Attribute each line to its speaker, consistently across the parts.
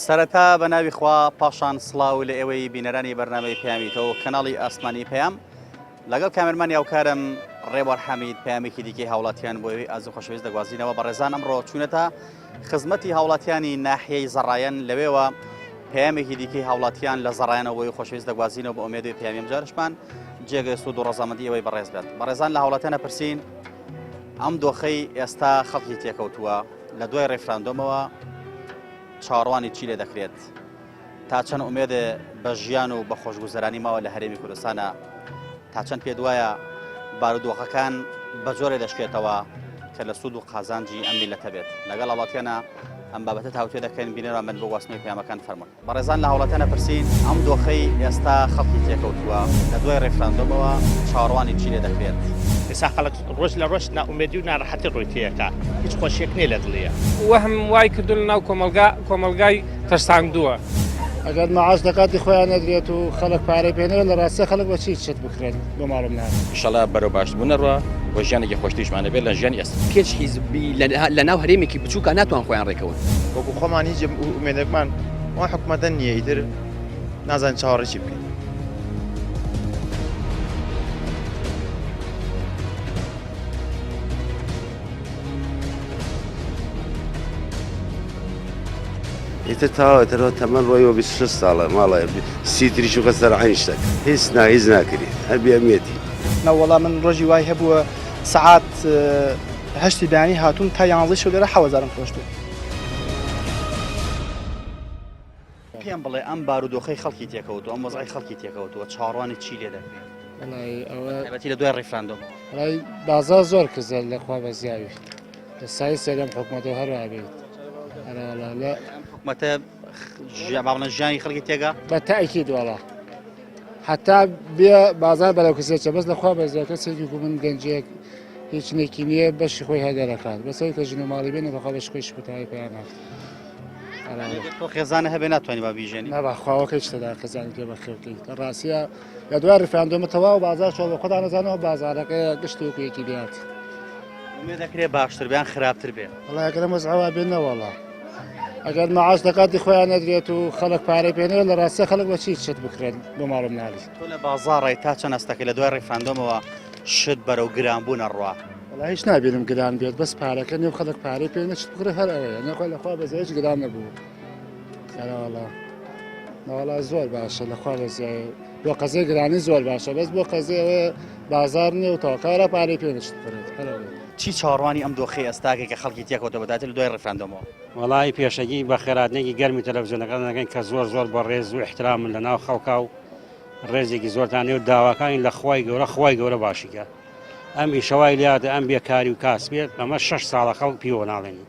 Speaker 1: سەرەتا بە ناوی خوا پاشان سڵاو لە ئێوەی بینەرانی بەرنامەی پەیامیتەوە کەناڵی ئاسمانی پەیام لەگەڵ کامێرمان یاوکارم ڕێوەر حەمید پەیامێکی دیکەی هاوڵاتیان بۆ ئێوەی ئازوو خۆشەویست دەگوازینەوە بە ڕێزان ئەمڕۆ چوونەتە خزمەتی هاوڵاتیانی ناحیەی زەڕایەن لەوێوە پەیامێکی دیکەی هاوڵاتیان لە زەڕایەنەوە بۆی خۆشەویست دەگوازینەوە بە ئومێدی پەیامی ئەم جارشمان جێگەی سوود و ڕەزامەندی ئەوەی بەڕێز بێت بە ڕێزان لە هاوڵاتیانە پرسین ئەم دۆخەی ئێستا خەڵکی تێکەوتووە لە دوای ڕێفراندۆمەوە چاڕوانی چی لێ دەکرێت تا چەند ئومێدێ بە ژیان و بە خۆشگوزەرانی ماوە لە هەرێمی کوردستانە تا چەند پێ دوایە بارودۆخەکان بە جۆرێ دەشکێتەوە کە لە سوود و قازانجی ئەم میلەتە بێت لەگەڵ هاوڵاتیانە ئەم بابەتە هاوتێ دەکەین بینەران من بۆ گواستنەوەی پەیامەکان فەرموون بەڕێزان لە هاوڵاتیانە پرسین ئەم دۆخەی ئێستا خەڵکی تێکەوتووە لە دوای ڕێفراندۆمەوە چاڕوانی چی لێ دەکرێت
Speaker 2: ئێستا خەڵک ڕۆژ لە ڕۆژ ناومێدی و ناڕەحەتی ڕووی تێیەکە هیچ خۆشیەک نێ لە دڵیە
Speaker 3: وەهم وای کردو لە ناو کۆمەلگای تەرساندووە
Speaker 4: ئەگەر مەعاش دەکاتی خۆیان نەدرێت و خەڵک پارەی پێنەوێت لە ڕاستە خەڵک بە چی چێت بکرێن بۆ ماڵم نار
Speaker 5: ئینشەڵا بەرەو باشبوونەڕە بۆ ژیانێکی خۆشتیشمانە بێت لە ژیانی ئێستا
Speaker 6: پێچ حیزبی لە ناو هەرێمێکی بچووکە ناتوان خۆیان ڕێکەوە
Speaker 7: وەکو خۆمان هیچ ئومێدێکمان وان حکوومەتە نییە ئیتر نازان چاوەڕێکی بکەین
Speaker 8: ئیتر تاوەتەوە تەمەەن ڕۆیەوە 26 ساڵە ماڵە سیتریش و قەسەر عینشتێک هیچ ناکرێت هەر بێمیەتی
Speaker 9: نەوەڵام من ڕۆژی وای هەبووە سەعات هەشتی بەیانی هاتوون تا 11 شەو لێرە 7000 فرۆشت
Speaker 1: پێم بڵێ ئەم بارودۆخەی خەڵکی تێکەوتووە ئەم وەزعی خەڵکی تێکەوتووە چاڕوانی چی لێ دەکرێت تایبەتی لە دوای ڕێفراندۆمەوە
Speaker 4: بازار زۆر کزە لەخوا بە زیاوی سای سێدەم حکوومەتەوە هەروە بێت
Speaker 1: حکوومەتە بڵێن ژیانی خەڵکی تێگا
Speaker 4: بە تاکی دووەڵە حتا بێ بازار بەلەو کەسێکە بەس لەخوا بە زیاتر کەسێکی کو من گەنجەیەک هیچ نێکی نییە بەشی خۆی هەدەرەکات بەسەوەی کە ژن و ماڵی بێنە بەخوا بەش خۆی شپتایی پێیان
Speaker 1: تۆ خێزانە هەبێ ناتوانانی با بیژێنی
Speaker 4: نەباخواوەکە شتەدا خەزانی پێ بەخێوکەیت لە ڕاستیە لە دوای ڕێفراندۆمەتەوا و بازار چۆڵ خۆدا نەزانەوە بازارەکە گشتی وەکویەکی بێت
Speaker 1: ئومێد دەکرێت باشتر بیان خراپتر بێ
Speaker 4: وڵای ئەگەر مەزعەوە بێنەوەڵە ئەگەر مەعاش دەکاتی خۆیان نەدرێت و خەڵک پارەی پێنەوێت لە ڕاستە خەڵک بە چی چێت بکرێن بۆ ماڵم نالی
Speaker 1: تۆ لە بازاڕی تا چەند ئەستەکە لە دوای ڕێفراندۆمەوە شت بەرەو گرانبوونە ڕوا
Speaker 4: وڵای هیچ نابێنم گران بێت بەس پارەکە نێو خەڵک پارەی پێ نەچ بکرێ هەر ئەوەیە نەخۆی لەخوا بەزە هیچ گران نەبوو نەوەڵا زۆر باشە لەخوا بەزای بۆ قەزەی گرانی زۆر باشە بەس بۆ قەزەی ئەوەیە بازار نییە و تاوکارە پارەی پێ نەچ بکرێت هەرەوەیە
Speaker 1: چی چاڕوانی ئەم دۆخەی ئێستاکە کە خەڵکی تێکەوتە بەداتی لە دوای ڕێفراندۆمەوە
Speaker 10: وڵی پێشەگی بە خێراتنێکی گەرمی تەلەڤیزیۆنەکان دەکەن کە زۆر بە ڕێز و احترامن لە ناو خەڵکا و ڕێزێکی زۆرتانێ و داواکانی لە خی گەورە باشیکە ئەم ئیشەوای لاتە ئەم بێکاری و کاس بێت ئەمە 6 ساڵە خەڵک پیوە ناڵێنی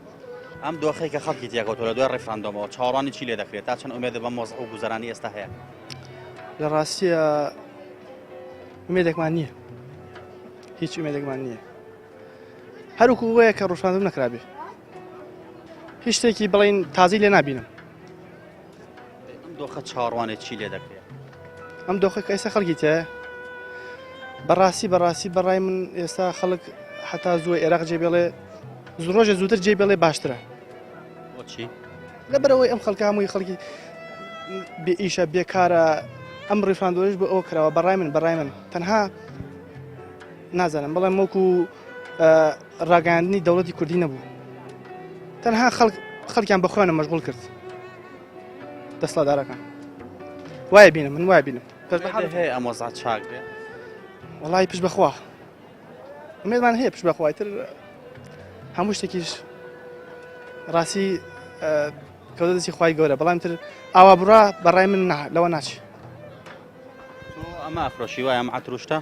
Speaker 1: ئەم دۆخەی کە خەڵکی تێکەوتوە لە دوای ڕێفراندۆمەوە چاڕوانی چی لێ دەکرێت تا چەند ئومێدە بە مۆزع و گوزەرانی ئێستا هەیە
Speaker 9: لە ڕاستیە ئومێدێکمان نییە هیچ ئومێدێکمان نییە هەروکو وەیە کە ڕۆژفراندۆم نەکرابێ هیچ شتێکی بڵین تازی لێ نبینم
Speaker 1: ئەم دۆخە چاڕوانێت چی لێ دەکرێت
Speaker 9: ئەم دۆخە کە ئێستا خەڵکی تێ بەڕاستی بەڕای من ئێستا خەڵک حتا زووە عێراق جێبێڵێ ڕۆژە زووتر جێبێڵێ باشترە
Speaker 1: بۆچی
Speaker 9: لەبەرەوەی ئەم خەڵکە هەمووی خەڵکی بێ ئیشە بێکارە ئەم ڕێفراندۆش بۆ ئەو کراوە بەڕای من تەنها نازانم بەڵام وەکو ڕاگەاندنی دەوڵەتی کوردی نەبوو تەنها خەڵکیان بەخۆیانە مەشغوڵ کرد دەسەڵاتدارەکان وایە بینم من وایە بینم
Speaker 1: هەیە ئەم وەزع چاک بێ
Speaker 9: وڵی پشت بەخوا ئومێدمان هەیە پشت بەخوای تر هەموو شتێکیش ڕاستی کەوتە دەستی خوای گەورە بەڵام تر ئاوا بڕا بەڕای من لەوە ناچی
Speaker 1: ئەمە ئەفرۆشی وایە ئەم عتروشتە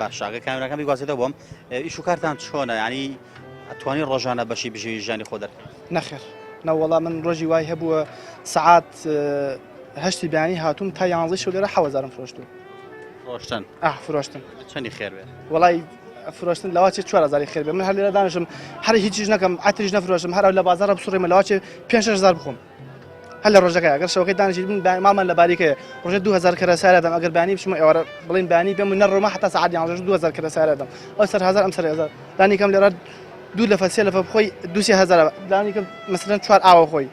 Speaker 1: باش ئاگە کامێرەکان بیگوازێتەوە بۆم ئیش و کارتان چۆنە ینی ئەتوانی ڕۆژانە بەشی بژێوی ژیانی خۆ دەکەیت
Speaker 9: نەخێر نەوەڵام من ڕۆژی وای هەبووە سەعات هەشتی بەیانی هاتوون تا 11 شەو لێرە 7000 فرۆشتون
Speaker 1: فرۆشتن
Speaker 9: فرۆشتن
Speaker 1: چەندی خێر بێت
Speaker 9: وڵی فرۆشتن لەواچێ 4000 خێر بێ من هەر لێرە دانیشم هەر هیچیش نەکەم عتریش نەفرۆشم هەر لە بازارە بسوڕێمە لەواچێ 5000 بخۆم هەر لە ڕۆژەکە ئەگەر شەوەکەی دانیشت من مامان لە باریکەیە ڕۆژێ 2000 کەرە سارەدەم ئەگەر بانی بچمە ئێوارە بڵین بانی پێم نەڕۆمە حتا سەعات 2000 کەرە سارەدەم ئەو سەر 1000 ئەم سەر 1000 دانی کەم لێرە دوو لە فەسێ لە بخۆی 2000 دانی کەم مەسەلەن 4 ئاوە خۆی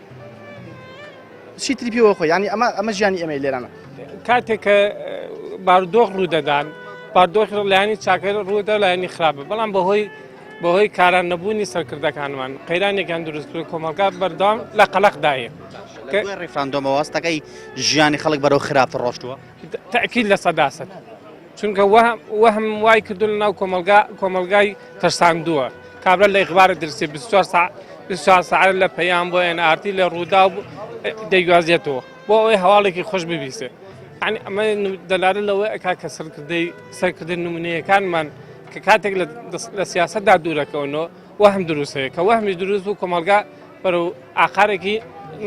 Speaker 9: چیتری پێوە خۆی ینی ئەمە ژیانی ئەمە لێرانە
Speaker 3: کاتێک کە بارودۆخ ڕوودەدان بارودۆخ لایانی چاکە ڕوودا لایانی خراپە بەڵام بەهۆی کاران نەبوونی سەرکردەکانمان قەیرانێکیان دروست کرد کۆمەلگا بەردەوام لە قەلەقدایە
Speaker 1: ڕێفراندۆمە واستەکەی ژیانی خەڵک بەرەو خراپتر ڕۆشتووە
Speaker 3: تەکیل لە سەداست چونکە وەهم وای کردو لە ناو کۆمەلگای تەرساندووە کابرا لە ئیخبارە درسی 24 ساعت لە پەیام بۆ ئەنئارتی لە ڕوودا دەیگوازێتەوە بۆ ئەوەی هەواڵێکی خۆش ببیستێ ینی ئەمە دەلارە لەوەی ئەکا کە سەرکردن نمونەیەکانمان کە کاتێک لە سیاسەتدا دوورەکەونەوە وەهم دروستەیە کە وەهمی دروست بوو کۆمەلگا بەرەو ئاخارێکی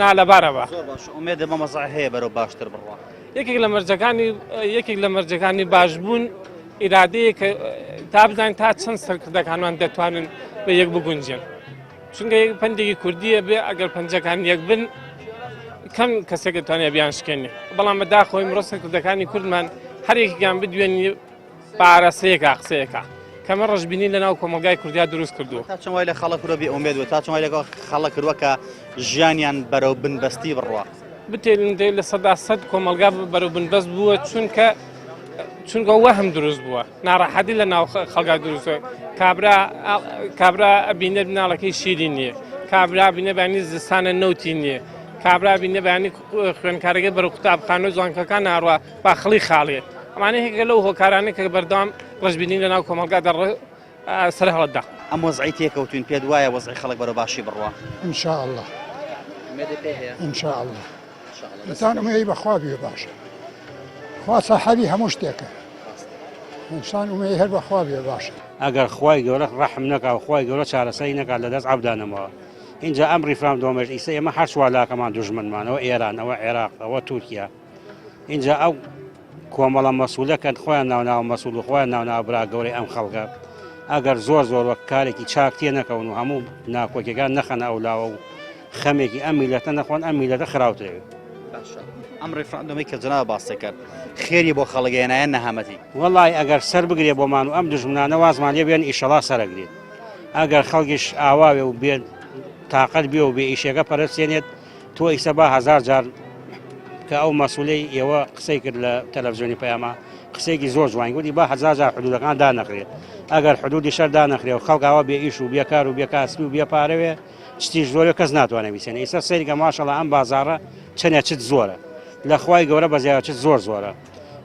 Speaker 3: نالەبارەوە
Speaker 1: ئومێدە مەمەزع هەیە بەرەو باشتر بڕوا
Speaker 3: یەکێک لە مەرجەکانی باشبوون ئیرادەیە کە تا بزانین تا چەند سەرکردەکانمان دەتوانن بە یەک بگونجێن چونکە پندێکی کوردیە بێ ئەگەر پەنجەکان یەک بن کەم کەسێک دەتوانێت بیان شکێنێ بەڵام بەداخۆی مرۆ سەرکردەکانی کوردمان هەرێکیان بدوێنی پارەسەیەکە قسەیەکە کەمە ڕژبینی لە ناو کۆمەلگای کوردیا دروست کردووە
Speaker 1: تا چۆن وای لە خەڵک بێ ئومێدوە تا چۆن وای لەگەڵ خەڵک کردووە کە ژیانیان بەرەو بنبەستی بڕوا
Speaker 3: بتێن لە سەداسەد کۆمەلگا بەرەو بنبەست بووە چونکە وەهم دروست بووە ناڕەحەتی لە ناو خەڵگا دروستە کابرا بینە بناڵەکەی شیری نییە کابرا بینە بەیانی زستانە نەوتی نییە کابرا بینە بەیانی خوێنکارەکە بەرەو قوتابخانە و جوانکەکان ناڕوە با خەڵی خاڵێ ئەمانەیە هێکە لەو هۆکارانە کە بەردەوام ڕژبینی لە ناو کۆمەلگا سەر هەڵەتدا
Speaker 1: ئەم وەزعی تێکەوتوین پێت وایە وەزعی خەڵک بەرەو باشی بڕوا
Speaker 4: انشاء الله انشاء الله ئینسان ئومێدی بەخوا بێ باشە خوا سەحەبی هەموو شتێکە ئینسان ئومێدی هەر بەخوا بێ باشە
Speaker 10: ئەگەر خوای گەورە ڕەحم نەکا و خوای گەورە چارەسەری نەکا لەدەست عەبدانەمەوە اینجا ئەم ڕیفراندۆمەش ئیسە ئێمە هەر سوالاکەمان دوژمنمانەوە ئێران ئەوە عێراق ئەوە تورکیا اینجا ئەو کۆمەڵە مەسوولەکەن خۆیان ناوناوە مەسوول و خۆیان ناوناوە برا گەورەی ئەم خەڵکە ئەگەر زۆر وەک کارێکی چاک تێ نەکەون و هەموو ناکۆکیەکان نەخەنە ئەولاوە و خەمێکی ئەم میلەتە نەخۆن ئەم میلەتە خراوترێت
Speaker 1: ئەم ڕێفراندۆمی کە جەناب باسی کرد خێری بۆ خەڵکێنایە نەهامەتی
Speaker 10: وەڵای ئەگەر سەر بگرێ بۆمان و ئەم دژمنانە وازمان لێ بێن ئیشەڵا سەرەگرێت ئەگەر خەڵکیش ئاواوێ و بێن تااقەت بێ و بێ ئیشێکە پەرستێنێت تۆ ئیسە با هەزار جار کە ئەو مەسوولەی ئێوە قسەی کرد لە تەلەڤیزیۆنی پەیاما قسێکی زۆر جوان گوتی با هەزار جار حدودەکان دانەخرێت ئەگەر حدودی شەر دانەخرێ و خەڵکاوە بێ ئیش و بێکار و بێکاسبی و بێپارەوێ شتی زۆرە کەس ناتوانێت بیسێنێ ئیسە سەیریکە ماشەڵڵا ئەم بازاڕە چەندێک چت زۆرە لە خوای گەورە بەزیایە چت زۆرە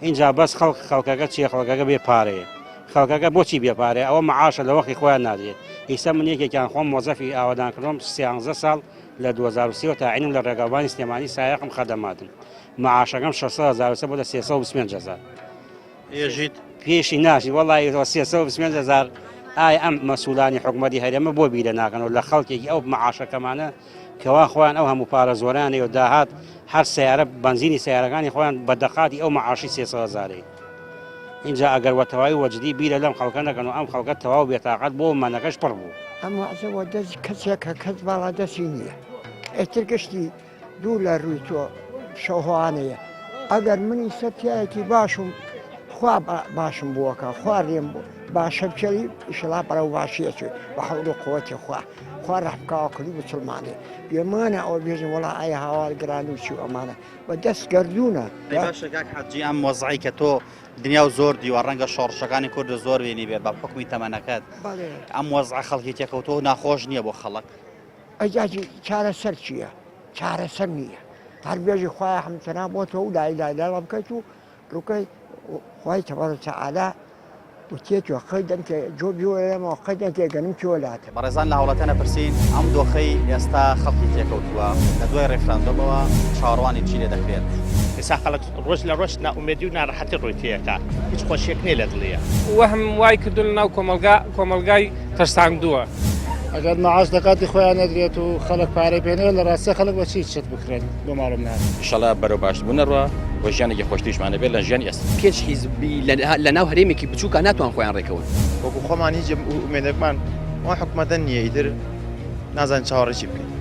Speaker 10: اینجا بەس خەڵکەکە چیە خەڵکەکە بێ پارەیە خەڵکەکە بۆچی بێپارێ ئەوە معاشە لە وەختی خۆیان نادرێت ئیسا من یەکێکیان خۆم مۆزەفی ئاوادانکردم 13 ساڵ لە 2023 تاعینم لە ڕێگەبانی سلێمانی سایەقم خەدەماتن معاشەکەم 600,000 بۆ لە 325,000 پێشی ناشی وەڵی 325,000 ئایا ئەم مەسوولانی حکومەتی هەرێمە بۆ بیرە ناکەنەوە لە خەڵکێکی ئەو معاشەکەمانە کەوا خۆیان ئەو هەموو پارە زۆرانەی و داهات هەر سیارە بنزینی سیارەکانی خۆیان بە دەقاتی ئەو معاشی 300,000 اینجا ئەگەر وەتەواوی وەجدی بیرە لەم خەڵکە نەکەن و ئەم خەڵکە تەواو بێتاقەت بۆ مانەکەش پڕ بوو
Speaker 11: ئەم وەزەوە دەست کەسێکە کەس باڵا دەستی نییە ئێتر گشتی دوو لە ڕووی تۆ شەوهوانەیە ئەگەر منی سەتیایەکی باشم خوا باشم بووەکە خوا ڕێم بوو باشە بچەری ئیشەڵا بەرەو باشیەچێ بە حەول و قووەتی خوا ڕەحمکاوە کردی مسلمانێ بێمانە ئەوە بێژن وەڵا ئایا هاوار گران و چی ئەمانە بە دەست گەردوونە
Speaker 1: باشە کاک حەجی ئەم وەزعی کە تۆ دنیا و زۆر دیوە ڕەنگە شۆڕشەکانی کورد زۆر وێنی بێت بە حکمی تەمەنەکەت ئەم وەزع خەڵکی تێکەوتۆ ناخۆش نییە بۆ خەڵک
Speaker 11: ئەجاجی چارەسەر چییە؟ چارەسەر نییە هەر بێژی خوای حەمتەنا بۆ تۆ و لایلا بکەیت و ڕووکەی خوای تەبارەک و تەعالا وتێتوە خەی دەمکە جۆ بیوەمەوە خەی دەنتێگەنم کێوەلاتە
Speaker 1: بەڕێزان لە هەوڵەتە نەپرسین ئەم دۆخەی ئێستا خەڵکی تێکەوتووە لە دوای ڕێفراندۆمەوە چاڕوانی چی لێ دەکرێت
Speaker 2: ئێستا خەڵک ڕۆژ لە ڕۆژ ناومێدی و ناڕەحەتی ڕۆیتەیەکە هیچ خۆشیێک نییە لە دڵەیە
Speaker 3: وەهم وای کردو لە ناو کۆمەلگای تەرساندووە
Speaker 4: ئەگەر مەعاش لە کاتی خۆیان نەدرێت و خەڵک پارەی پێنێت لە ڕاستە خەڵک بە چی چت بکرێن بۆ ماڵم نات
Speaker 5: ئیشەڵا بەرەو باشبوونەڕوا بۆ ژیانێکی خۆشتیشمانە بێت لە ژیانی ئێستا
Speaker 6: پێش حیزبی لە ناو هەرێمێکی بچووکە ناتوان خۆیان ڕێکەون
Speaker 7: وەکو خۆمان هیچ ئومێدەکمان ئەوە حکومەتە نییە ئیتر نازان چاوەڕێکی بکەین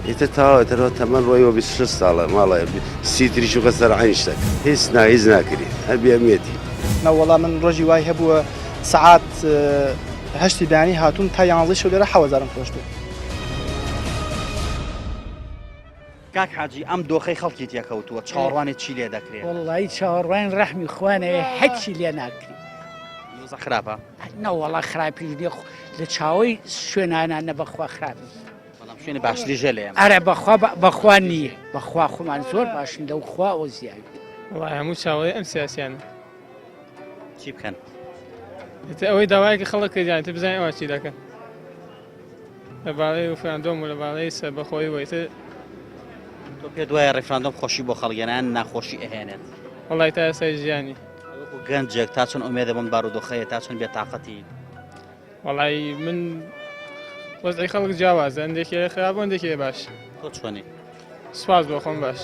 Speaker 8: ئێتە تاوەتەرەوە تەمەەن ڕۆیەوە 26 ساڵە ماڵە سیتریش و قەسەر عین شتێک هیچ ناکرێت هەر بێمێتی
Speaker 9: نەوەڵا من ڕۆژی وای هەبووە سعات هەشتی دانی هاتوون تا 11 شەو لێرە 1000 فرۆشتووە.
Speaker 1: کاک حاجی ئەم دۆخەی خەڵکی تێکەوتووە چاوەڕوانێت چی لێ دەکرێت
Speaker 12: وڵی چاوەڕوان ڕەحمی خوانەوە هەچی لێ ناکری
Speaker 1: دۆزە خراپە
Speaker 12: نەوەڵا خراپیش لێ لە چاوەی شوێنانە بەخوا خراپی
Speaker 1: بەڵام شوێنی باشتری ژە لێم
Speaker 12: ئەرە بەخوا نییە بەخوا خۆمان زۆر باشن لەو خوا ئەو زیاوی
Speaker 3: وڵای هەموو چاوەی ئەم سیاسیانە
Speaker 1: چی بکەن
Speaker 3: ئەوەی داوایەکی خەڵک کردیان تە بزانین ئەوە چی دەکەن لەبارەی ڕێفراندۆم و لەبارەی سەربەخۆیی وەیتر
Speaker 1: تۆ پێ دوایە ڕێفراندۆم خۆشی بۆ خەڵگەنان ناخۆشی ئەهێنێت
Speaker 3: وڵای تا ئێستای ژیانی
Speaker 1: گەنجێک تا چۆن ئومێدە بم بارودۆخەیە تا چۆن بێتاقەتی
Speaker 3: وڵای من وەزعی خەڵک جیاوازە هەندێکی خراپ هەندێکی باش
Speaker 1: تۆ چۆنی
Speaker 3: سوپاس بۆ خۆم باش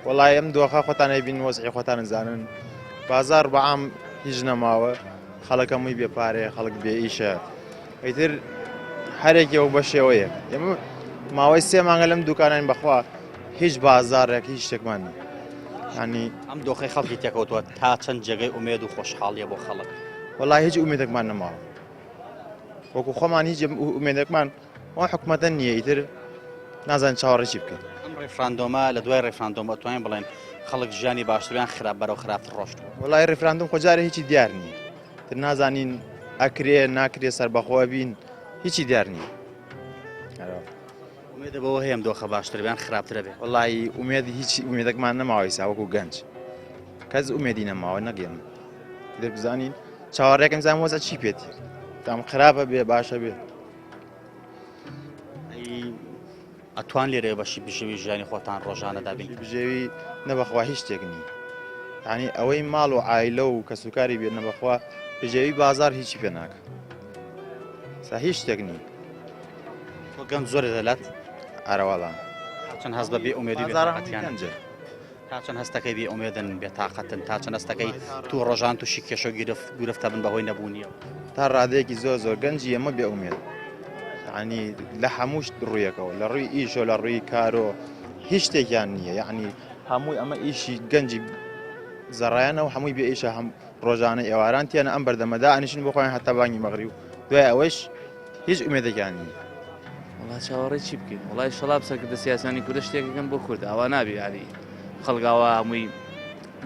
Speaker 7: وڵای ئەم دۆخە خۆتانەی بین وەزعی خۆتان زانن بازار بەعام هیچ نەماوە خەڵەکەمووی بێپارێ خەڵک بێ ئیشە ئەیتر هەرێکی ئەو بە شێوەیە ئێمە ماوەی 3 مانگە لەم دوکانان بەخوا هیچ بازارێک هیچ شتێکمان نیە ینی
Speaker 1: ئەم دۆخەی خەڵکی تێکەوتووە تا چەند جێگەی ئومێد و خۆشحاڵیە بۆ خەڵک
Speaker 7: وڵای هیچ ئومێدێکمان نەماوە وەکو خۆمان هیچ ئومێدێکمان ئەوە حکومەتە نییە ئیتر نازان چاوەڕێکی بکەین
Speaker 1: ئەم ڕێفراندۆمە لە دوای ڕێفراندۆم ئەتوانین بڵێن خەڵک ژیانی باشتریان خراپ بەرەو خراپتر ڕۆشتووە
Speaker 7: وڵای ڕێفراندۆم خۆجارە هیچی دیار نییە تر نازانین ئەکرێ ناکرێ سەربەخۆوە بین هیچی دیار نییە
Speaker 1: ئومێدە بەوە هەیەم دۆخە باشتریان خراپترە بێ
Speaker 7: وڵی ئومێد هیچ ئومێدەکمان نەماوەی ساوەکو گەنج کەس ئومێدی نەماوە نەگەێن دەبزانین چاوەڕێکم زان وەزە چی پێێتی تام خراپە بێ باشە بێ
Speaker 1: ئەتوان لێرە بەشی بژێوی ژیانی خۆتان ڕۆژانە دابین
Speaker 7: بژێوی نەبەخوا هیچ شتێک نییە یعنی ئەوەی ماڵ و عایلە و کەسوکاری بێت نەبەخوا بژێوی بازار هیچی پێ ناکە سا هیچ شتێک نییە
Speaker 1: تۆ گەنج زۆر دەلات
Speaker 7: ئارەواڵان
Speaker 1: چەند هەست بە بێ ئومێدی بێتاقەتیانە تا چەند هەستەکەی بێ ئومێدن بێتاقەتن تا چەند هەستەکەی تو ڕۆژان تووشی کێشە گرفتە بن بەهۆی نەبوونیە
Speaker 7: تا ڕادەیەکی زۆر زۆر گەنجی ئەمە بێ ئومێد ینی لە هەمووش ڕوویەکەەوە لە ڕووی ئیش و لە ڕووی کارۆ هیچ شتێکیان نییە یعنی هەمووی ئەمە ئیشی گەنجی زەڕایانەوە هەمووی بێ ئیشە هەم ڕۆژانە ئێوارانتیانە ئەم بەردەمەدا ئەنیشن بخۆیان هەتا بانگی مەغری و دوای ئەوەش هیچ ئومێدەکیان نییە
Speaker 13: وڵای چاوەڕێ چی بکەین وڵای شەڵاب سەرکردە سیاسانی کوردە شتێکەکەم بۆ کورد ئەوە نابێ علی خەڵگاوە هەمووی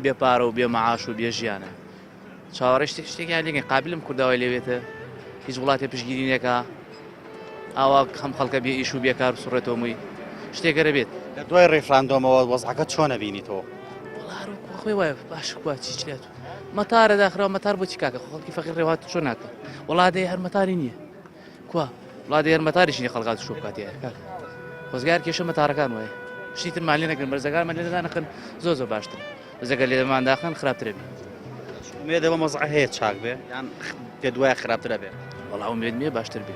Speaker 13: بێپارە و بێ مەعاش و بێ ژیانە چاوەڕێ شتێکیان لێگەن قابلم کورداوای لێوێتە هیچ وڵاتی پشگیرینێکە ئاوا هەم خەڵکە بێ ئیش و بێکار و سوڕێتەوەمووی شتێکەرە بێت
Speaker 1: لە دوای ڕێفراندۆمەوە وەزعەکە چۆنە بینیتەوە
Speaker 13: خۆی وایە باش کووا چیچێت مەتارە داخراوە مەتار بۆچی کاکە خەڵکی فەقیر ڕێوات چۆن ناکە وڵادەیە هەر مەتاری نییە کوا وڵادە هەر مەتاریش نیە خەڵکات شۆ بکاتیە خۆزگار کێشە مەتارەکان وایە شتیتر مالی نەکەن بەرزەکانمان لێدەدا نەکەن زۆر زۆر باشتر بەزەگەر لێدەمانداخن خراپترە بێ
Speaker 1: ئومێدەوە مەزع هەیە چاک بێ یان پێ دوایە خراپترە بێ
Speaker 13: وەڵام ئومێد نییە باشتر بێ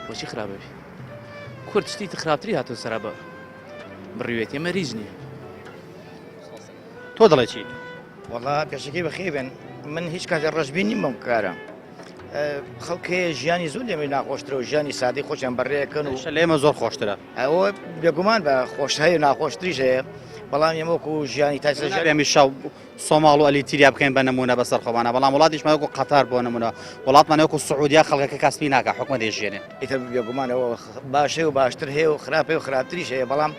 Speaker 13: بۆچی خراپە بێ کورد شتیتر خراپتری هاتۆ سەرا بە بڕوێت ئێمە ریز نییە
Speaker 1: تۆ دەڵێ چی
Speaker 14: وەڵا پێشەکەی بەخێبن من هیچ کاتێ ڕژبینی مەم کارە خەڵکێ ژیانی زۆر لێمە ناخۆشترە و ژیانی سادی خۆشیان بەڕێەکەن و
Speaker 1: لێمە زۆر خۆشترە
Speaker 14: ئەوە بێگومان بە خۆشهەیە و ناخۆشتریش هەیە بەڵام ئێمەوەکو ژیانی
Speaker 1: تامی شەو سۆماڵ و ئەلیتیریا بکەین بە نمونە بەسەر خۆمانە بەڵام وڵاتیشمەوەکو قەتار بۆ نمونە وڵاتمانەوەکو سعودیا خەڵکەکە کەسبی ناکە حکومە دێژێنێ
Speaker 14: ئیتر بێگومانەوە باشەیە و باشتر هەیە و خراپێ و خراپتریش هەیە بەڵام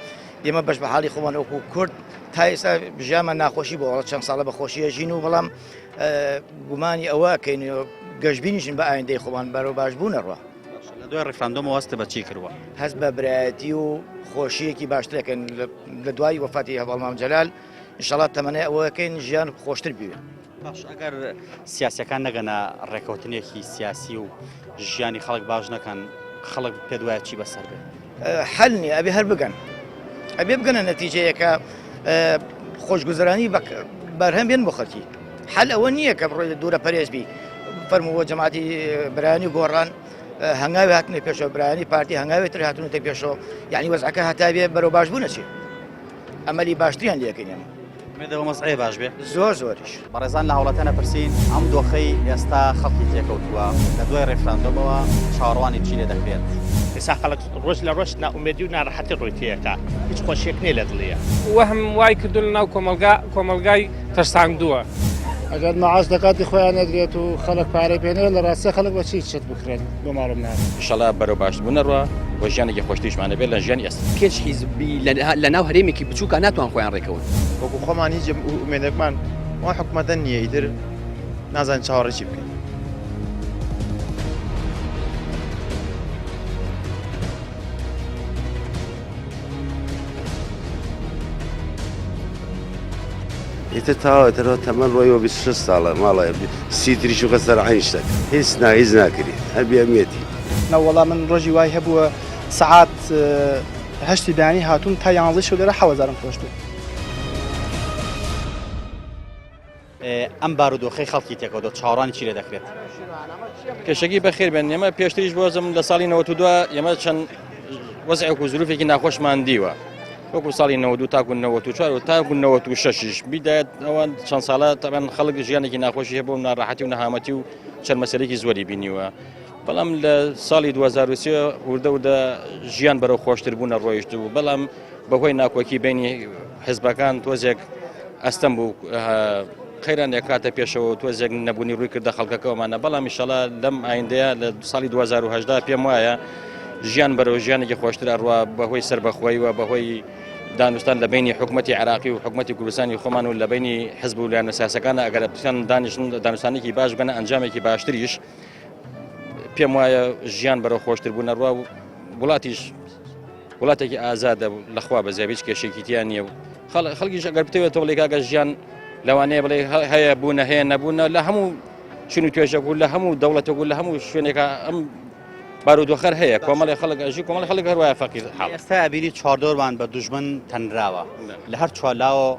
Speaker 14: ئێمە بەش بە حاڵی خۆمان وەکو کورد تا ئێستا ژیانمان ناخۆشی بۆ چەند ساڵە بە خۆشیە ژین و بەڵام گومانی ئەوەکەین گەشتبینیشن بە ئایندەی خۆمان بەرەو باش بوونەڕوە
Speaker 1: لە دوای ڕێفراندۆمەوە هەستە بە چی کردووە
Speaker 14: هەست بە برایەتی و خۆشیەکی باشترەکەن لە دوای وەفاتی هەواڵمام جەلال ئینشەڵا تەمەنای ئەوەکەین ژیان خۆشتر بوێ
Speaker 1: باش ئەگەر سیاسەکان نەگەنە ڕێکەوتنێکی سیاسی و ژیانی خەڵک باش نەکەن خەڵک پێ دوایە چی بەسەر بێ
Speaker 14: حەل نیە ئەبێ هەر بگەن ئەبێ بگەنە نەتیجەیەکە خۆشگوزەرانی بەرهەم بێن بۆ خەڵکی حەل ئەوە نییە کە بڕۆی دوورە پەرێزبی فەرمووە جەماعەتی برایانی گۆڕان هەنگاوی هاتنە پێشەوە برایانی پارتی هەنگاوێتتر هاتونەتە پێشەوە یعنی وەزعەکە هەتا بێ بەرەو باش بوو نەچێت ئەمەلی باشتریان لەکەین
Speaker 1: مێدەوە مەسعی باش بێ
Speaker 14: زۆر زۆریش
Speaker 1: بەڕێزان لە هەوڵەتەنە پرسین ئەم دۆخەی ئێستا خەڵکی تێکەوتووە لە دوای ڕێفراندۆمەوە چاوەڕوانی چی لێ دەکرێت
Speaker 2: ئێستا خەڵک ڕۆژ لە ڕۆژ ناومێدی و ناڕەحەتی ڕۆیتەیەکە هیچ خۆشیێک نێ لە دڵەیە
Speaker 3: وەهم وای کردو لە ناو کۆمەلگای تەرساندووە
Speaker 4: ئەگەر مەعاش دەکاتی خۆیان نەدرێت و خەڵک پارەی پێنێ لە ڕاستە خەڵک بە چی چت بکرێن بۆ ماڵم نار
Speaker 5: ئیشەڵا بەرەو باشبوونەڕوە و ژیانێکی خۆشتیشمانە بێت لە ژیانی ئێستا
Speaker 6: پێچ حیزبی لە ناو هەرێمێکی بچووکە ناتوان خۆیان ڕێکەون
Speaker 7: وەکو خۆمان هیچ ئومێدەکمان ئەوە حکوومەتە نییە ئیتر نازان چاوەڕێ چی بکەین
Speaker 8: ئیتر تاوەتەوە تەمەەن ڕۆیەوە 26 ساڵە ماڵە سیتریش و قەسەر عین شتێک هیچ ناکرێت هەر بێمێتی
Speaker 9: نەوەڵام من ڕۆژی وای هەبووە سعات هەشتی دانی هاتوون تا 11 شو لێرە 1000 فرۆشت
Speaker 1: ئەم بارودۆخەی خەڵکی تێکەوە چاوەڕانی چی لێ دەکرێت
Speaker 5: کێشەکی بەخێر بێن ئێمە پێشتریش بۆزم لە ساڵی 92 ئێمە چەند وەزعێک و زروفێکی ناخۆشمان دیوە وەکو ساڵی 92 تاکو 94 و تاکو 96 بیدایەت ئەوە چەند ساڵە تەبەن خەڵک ژیانێکی ناخۆشی هەبوو ناڕاحەتی و نەهامەتی و چەند مەسەلێکی زۆری بینیوە بەڵام لە ساڵی 2023 وردە ژیان بەرەو خۆشتر بوونە ڕۆیشت و بەڵام بەهۆی ناکۆکی بینی حیزبەکان تۆزێک ئەستەم بوو خەیران یەکاتە پێشەوە تۆزێک نەبوونی ڕووی کردە خەڵکەکەمانە بەڵام ئیشەڵا لەم ئایندەیە لە ساڵی 2010 پێم وایە ژیان بەرەو ژیانێکی خۆشتر ئەڕوا بەهۆی سەربەخۆی و بەهۆی دانوستان لە بینی حکوومەتی عراقی و حکوومەتی کوردستانی خۆمان و لە بینی حزب و لایەنە سیاسەکانە ئەگەر بتوان دانوستانێکی باش بنە ئەنجامێکی باشتریش پێم وایە ژیان بەرەو خۆشتر بوونە ڕوا و وڵاتێکی ئازادە لەخوا بە زیابیش کێشێکی تیان نییە و خەڵکیش ئەگەر بتەوێت تۆڵێکاگە ژیان لەوانەیە بڵێ هەیە بوونە هەیە نەبوونە لە هەموو شوێن و توێژەک و لە هەموو دەوڵەتێک و لە هەموو شوێنێکە ئەم بارودۆخەر هەیە کۆمەڵی خەڵک ئەژی کۆمەڵی خەڵک هەروایە فەقیر حاڵ
Speaker 1: ئێستا ئەبینی چواردۆرمان بە دوژمن تەنراوە لە هەر چوالاوە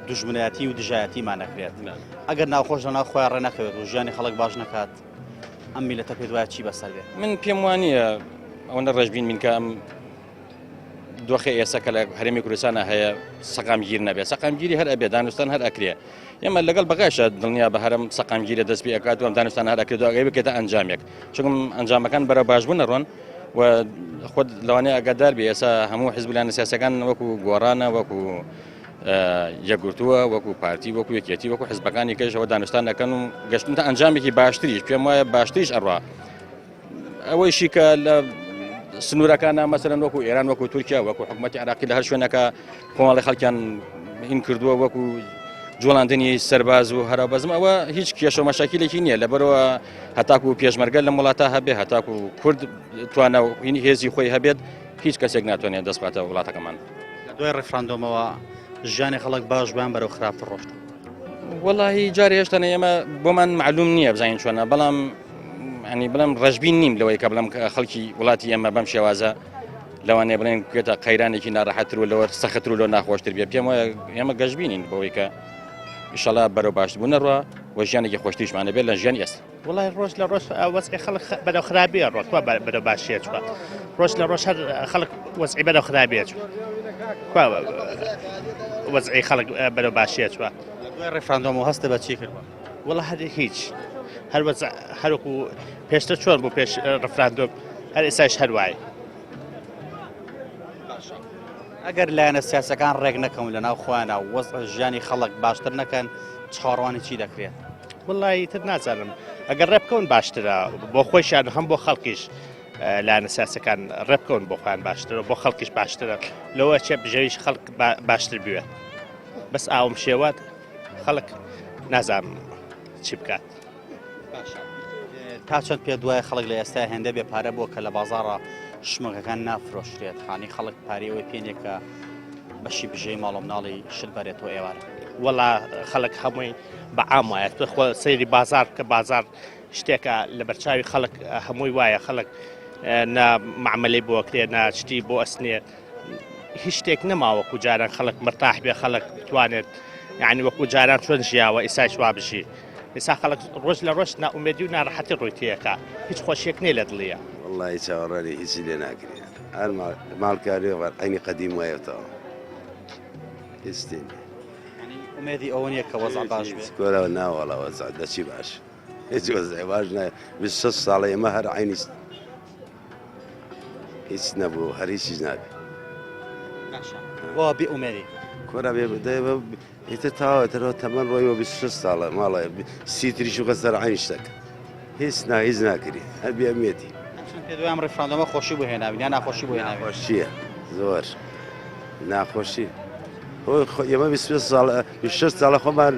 Speaker 1: دوژمنایەتی و دژایەتیمان نەکرێت ئەگەر ناوخۆش لە ناو خۆیان ڕێ نەکەوێت و ژیانی خەڵک باش نەکات ئەم میلەتە پێت وایە چی بەسەر بێت
Speaker 5: من پێم وانییە ئەوەندە ڕێژبین من کە ئەم دۆخی ئێستا کە لە هەرێمی کوردستانە هەیە سەقامگیر نەبێت سەقامگیری هەر ئەبێ دانوستان هەر ئەکرێ ئێمە لەگەڵ بەقاشە دڵنیا بە هەرم سەقامگیرە دەست پێ ئەکات و ئەم دانوستان هەر ئەکرێت ئەگەی بکێتە ئەنجامێک چونکم ئەنجامەکان بەرە باشبوون نەڕۆن و خۆت لەوانەیە ئەگەدار بێ ئێستا هەموو حیزب لایەنە سیاسەکان وەکو گۆڕانە وەکو یەکگرتووە وەکو پارتی وەکو یەکێتی وەکو حیزبەکانی کەشەوە دانوستان دەکەن و گەشتن تا ئەنجامێکی باشتریش پێم وایە باشتریش ئەڕوا ئەوەیشی کە لە سنوورەکانە مەسەرەن وەکو ئێران وەکو تورکیا وەکو حکوومەتی عراقی لە هەر شوێنەکە کۆمەڵی خەڵکیان هین کردووە وەکو جوڵاندنی سەرباز و هەرابەزم ئەوە هیچ کێشە و مەشاکلێکی نییە لەبەرەوە هەتاکو پێشمەرگە لە وڵاتە هەبێ هەتاکو کورد توانە و هێزی خۆی هەبێت هیچ کەسێک ناتوانێت دەست باتە وڵاتەکەمان
Speaker 1: لە دوای ڕێفراندۆمەوە ژیانی خەڵک باش بیان بەرەو خراپتر ڕۆشت
Speaker 5: وەڵاهی جارێ هێشتانە ئێمە بۆمان معلوم نییە بزانین چۆنە بەڵام ینی بڵم ڕژبین نیم لەوەی کە بڵم خەڵکی وڵاتی ئێمە بەم شێوازە لەوانەیە بڵێن بێتە قەیرانێکی ناڕەحەتتر و لەوە سەختتر و لۆ ناخۆشتر بێ پێم وایە ئێمە گەشتبینین بەوەی کە ئیشەڵا بەرەو باشبوو نەڕوە و ژیانێکی خۆشتیشمانە بێت لە ژیان ئێستا
Speaker 2: وڵای ڕۆژ لە ڕۆژ وەزعی خەڵک بەدەو خراپیە ڕۆژ بەدەو باشیە چوە ڕۆژ لە ڕۆژ هەر خەڵک وەزعی بەدەو خراپیە چوە وەزعی خەڵک بەدەو باشیە چوە
Speaker 1: دوای ڕێفراندۆمەوە هەستە بە چی کردوە
Speaker 2: وڵا هەر هیچ هەروەکو پێشتر چۆن بوو پێش ڕفراندۆم هەر ئێستاش هەروایە
Speaker 1: ئەگەر لایەنە سیاسەکان ڕێک نەکەون لە ناو خۆیانە وەزع ژیانی خەڵک باشتر نەکەن چاڕوانی چی دەکرێت
Speaker 2: وڵی تر نازانم ئەگەر ڕێبکەون باشترە بۆ خۆشیان هەم بۆ خەڵکیش لایەنە سیاسەکان ڕێبکەون بۆ خۆیان باشترە بۆ خەڵکیش باشترە لەوە چێ بژەویش خەڵک باشتر بوێت بەس ئاوم شێوات خەڵک نازانم چی بکات
Speaker 1: تا چەند پێ دوای خەڵک لە ئێستا هێندە بێ پارە بۆ کە لە بازاڕە شمەکەکان نافرۆشرێت خانی خەڵک پارەوەی پێنێکە بەشی بژەی ماڵ و مناڵی شت بەرێتەوە ئێوارە
Speaker 2: وەڵا خەڵک هەمووی بە عام وایە خۆ سەیری بازار کە بازار شتێکە لە بەرچاوی خەڵک هەمووی وایە خەڵک معمەلەی بۆکرێ ناچتی بۆ ئەسنێ هیچ شتێک نەماوەکو جاران خەڵک مرتاح بێ خەڵک بتوانێت یعنی وەکو جاران چۆن ژیاوە ئێساش وا بژی ئێستا خەڵک ڕۆژ لە ڕۆژ ناومێدی و ناڕەحەتی ڕووی تێیەکە هیچ خۆشیەک نێ لە دڵیە
Speaker 8: والله چاوەڕانی هیچی لێ ناکرێت هەر ماڵکاری عینی قەدیم وایەتەوە هیچ
Speaker 1: ئومێدی ئەوە نییە کە وەزع باش بێت
Speaker 8: کۆرەوە ناوەڵە وەزع دەچی باش هیچ وەزع باش نایە 26 ساڵە ئێمە هەر عینی هیچ نەبوو هەر هیچیش نابێت
Speaker 1: بۆ بێ ئومێدی
Speaker 8: کۆرە ئیتر تاوەتەوە تەمەەن ڕۆیەوە 26 ساڵە ماڵێ سیتریش و قەسەر عینشتێک هیچ ناکری هەر بێمێتی
Speaker 1: پێ دوام ڕێفراندۆمە خۆشی بۆ هێناوی یا ناخۆشی بۆ هێناوی
Speaker 8: ناخۆشیە زۆر ناخۆشی ئێمە 26 ساڵە خۆمان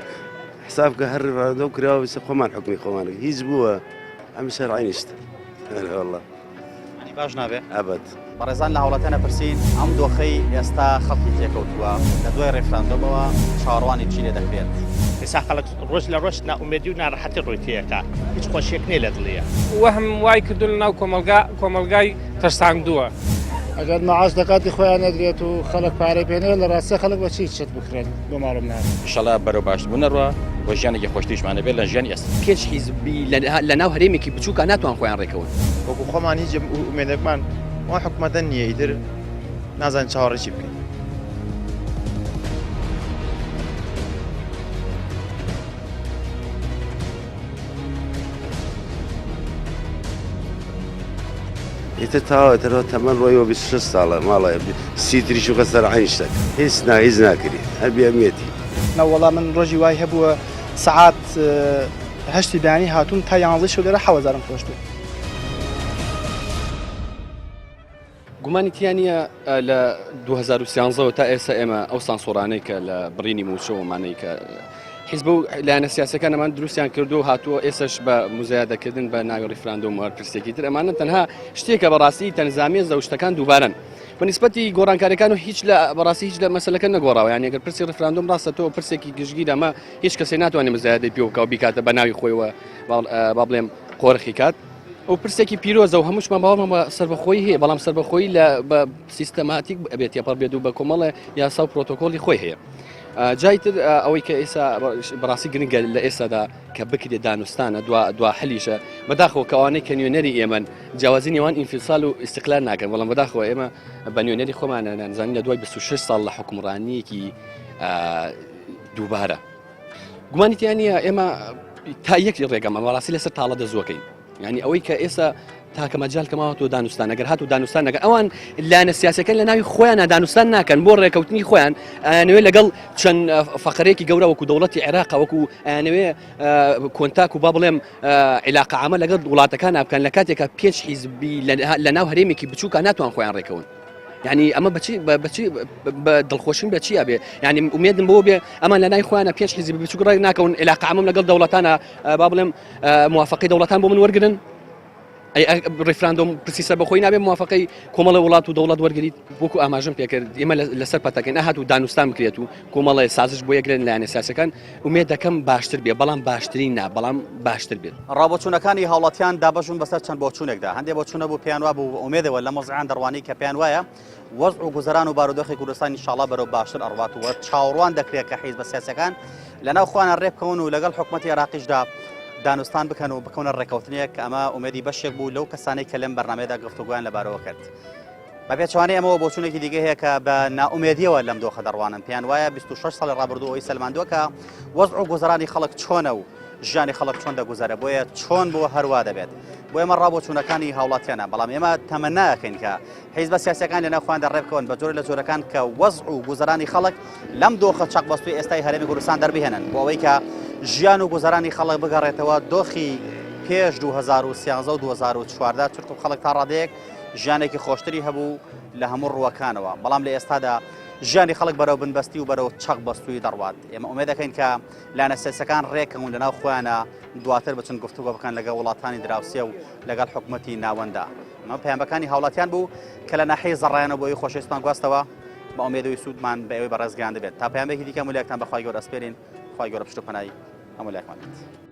Speaker 8: حساب کە هەر ڕێفراندۆم کراوە خۆمان حکمی خۆمانە هیچ بووە ئەم شەر عینشتە والله
Speaker 1: باش نابێ
Speaker 8: ئەبەت
Speaker 1: بەڕێزان لە هاوڵاتیانە پرسین ئەم دۆخەی ئێستا خەڵکی تێکەوتووە لە دوای ڕێفراندۆمەوە چاڕوانی چی لێ دەکرێت
Speaker 2: ئێستا خەڵک ڕۆژ لە ڕۆژ ناومێدی و ناڕەحەتی ڕۆیتەیەکە هیچ خۆشیەک نێ لە دڵەیە
Speaker 3: وەهم وای کردو لە ناو کۆمەلگای تەرساندووە
Speaker 4: ئەگەر مەعاش دەکاتی خۆیان نەدرێت و خەڵک پارەی پێنێ لە ڕاستە خەڵک بە چی چێت بکرێن بۆ ماڵم نار
Speaker 5: ئینشەڵا بەرەو باش بوونەڕوە بۆ ژیانێکی خۆشتیشمانە بێت لە ژیانی ئێستا
Speaker 6: پێنج حیزبی لە ناو هەرێمێکی بچووکە ناتوان خۆیان ڕێکەون
Speaker 7: وەکو خۆمان هیچ ئومێدەکمان وان حکوومەتە نییە ئیتر نازان چاوەڕێ چی بکەین
Speaker 8: ئیتر تاوەتەوە تەمەەن ڕۆیەوە 26 ساڵە ماڵێ سیتریش و قەسەر عینشتێک هیچ ناکری هەر بێمێتی
Speaker 9: نەوەڵام من ڕۆژی وای هەبووە سعات هەشتی بەیانی هاتوون تا 11 شەو لێرە 1000 خۆشتوو
Speaker 6: گومانی تیانە لە 2013 تا ئێستا ئێمە ئەو سانسۆرانەی کە لە بڕینی موچەوەمانەی کە حیزب و لایەنە سیاسەکانەمان دروستیان کردو و هاتووە ئێسش بە مزایدەکردن بە ناوی ڕیفراندۆم وەرپرسێکی تر ئەمانە تەنها شتێکە بەڕاستی تەنظامی زەوشتەکان دووبارن بەنسبەتی گۆڕانکاریەکان و هیچ لە بەڕاستی هیچ لە مەسەلەکە نەگۆڕاوە یان ئەگەر پرسی ڕیفراندۆم ڕاستە تۆ پرسێکی گشتگیر ئەمە هیچ کەسێ ناتوانێت مزایدەی پێ بکات و بیکاتە بە ناوی خۆیەوە با بڵێم قۆرخی کات ئەو پرسێکی پیرۆزە و هەمووشمان باوەمە سەربەخۆی هەیە بەڵام سەربەخۆی لە بە سیستەماتیک بێت یاپەڕ بێت و بە کۆمەڵە یاسا و پرۆتۆکۆلی خۆی هەیە جایتر ئەوەی کە ئێستا بەڕاستی گرنگە لە ئێستادا کە بکرێت دانوستانە دوا حەلیشە بەداخەوە کەوانەی کە نوێنەری ئێمە جیاوازی نێوان ئینفیسال و ئیستیقلال ناکەن بەڵام بەداخەوە ئێمە بە نوێنەری خۆمانە نانزانین لە دوای 26 ساڵ لە حکومڕانیەکی دووبارە گومانی تیانە ئێمە تا یەک ڕێگەمە بەڕاستی لەسەر تاڵە دەزوەکەین یعنی ئەوەی کە ئێستا تاکە مەجال کەماوەتەوە دانوستان ئەگەر هات و دانوستان نەکەن ئەوان لایەنە سیاسەکەن لە ناوی خۆیانە دانوستان ناکەن بۆ ڕێکەوتنی خۆیان ئەیانەوێ لەگەڵ چەند فەقەرێکی گەورە وەکو دەوڵەتی عێراق وەکو ئەیانەوێ کۆنتاک و با بڵێم عیلاقە عامە لەگەڵ وڵاتەکان بکەن لە کاتێکە پێنج حیزبی لە ناو هەرێمێکی بچووکە ناتوان خۆیان ڕێکەون يعني ئەمە بەچی بە دڵخۆشین بە چیە بێ ینی ئومێدم بۆ بێ ئەمان لە نای خۆیانە پێنج حیزب بچووک ڕێک ناکەون عیلاقە عامەم لەگەڵ دەوڵەتانە با بڵێم موافقەی دەوڵەتان بۆ من وەرگرن ڕیفراندۆم پرسی سەر بەخۆی نابێ موافقەی کۆمەڵە وڵات و دەوڵەت وەرگریت بۆکو ئاماژەم پێکرد ئێمە لەسەر پەتەکەین ئەهات و دانوستان بکرێت و کۆمەڵی سازش بۆ یەکرێن لایەنە سیاسەکان ئومێد دەکەم باشتر بێ بەڵام باشترین نا بەڵام باشتر بێت
Speaker 1: ڕابۆچوونەکانی هاوڵاتیان دابەژون بەسەر چەند بۆچوونێکدا هەندێک بۆچوونە بوو پێیان وا بوو ئومێدەوە لە مەزعان دەڕوانی کە پێیان وایە وەزع و گوزەران و بارودۆخی کوردستان ئینشاڵڵا بەرەو باشتر ئەڕوات و چاوەڕوان دەکرێت کە حیزبە سیاسەکان لەناو خۆیان ڕێ بکەون و لەگەڵ حکوومەتی عێراقیشدا دانوستان بکەن و بکەونە ڕێکەوتنێک ئەمە ئومێدی بەشێک بوو لەو کەسانەی کە لەم بەرنامەیەدا گفتوگویان لەبارەوە کرد بە پێچوانەی ئەمەوە بۆچوونێکی دیگە هەیە کە بە ناومێدیەوە لەم دۆخە دەڕوانن پێیان وایە 26 ساڵی ڕابردوو ئەوی سەلماندووە کە وەزع و گوزەرانی خەڵک چۆنە و ژیانی خەڵک چۆن دەگوزارە بۆیە چۆن بۆ هەروە دەبێت بۆ ئێمە ڕابۆچوونەکانی هاوڵاتیانە بەڵام ئێمە تەمەناکەین کە حیزبە سیاسەکان لەناو خۆیان دەڕێبکەون بە جۆرە لە جۆرەکان کە وەزع و گوزەرانی خەڵک لەم دۆخە چاقبەستوی ئێستای هەرێمی کوردستان دەربهێنن بۆ ئەوەی کە ژیان و گوزەرانی خەڵک بگەڕێتەوە دۆخی پێش 2013 و 2014 چرت و خەڵک تا ڕادەیەک ژیانێکی خۆشتری هەبوو لە هەموو ڕووەکانەوە بەڵام لە ئێستادا ژیانی خەڵک بەرەو بنبەستی و بەرەو چەق بەستوی دەڕوات ئێمە ئومێد دەکەین کە لایەنە سیاسەکان ڕێکەون لەناو خۆیانە دواتر بچن گفتوگۆ بکەن لەگەڵ وڵاتانی دراوسێ و لەگەڵ حکوومەتی ناوەندا ئەمە پەیامەکانی هاوڵاتیان بوو کە لە ناحیەی زەڕایانە بۆی خۆشەویستان گواستەوە بە ئومێدەوەی سوودمان بە ئێوەی بەڕێزگیان دەبێت تا پەیامێکی دیکە مولایەکتان بەخوای گەورە ئەسپێرین خوای گەورە پشت و پەنای هەموو لایەکمان بێت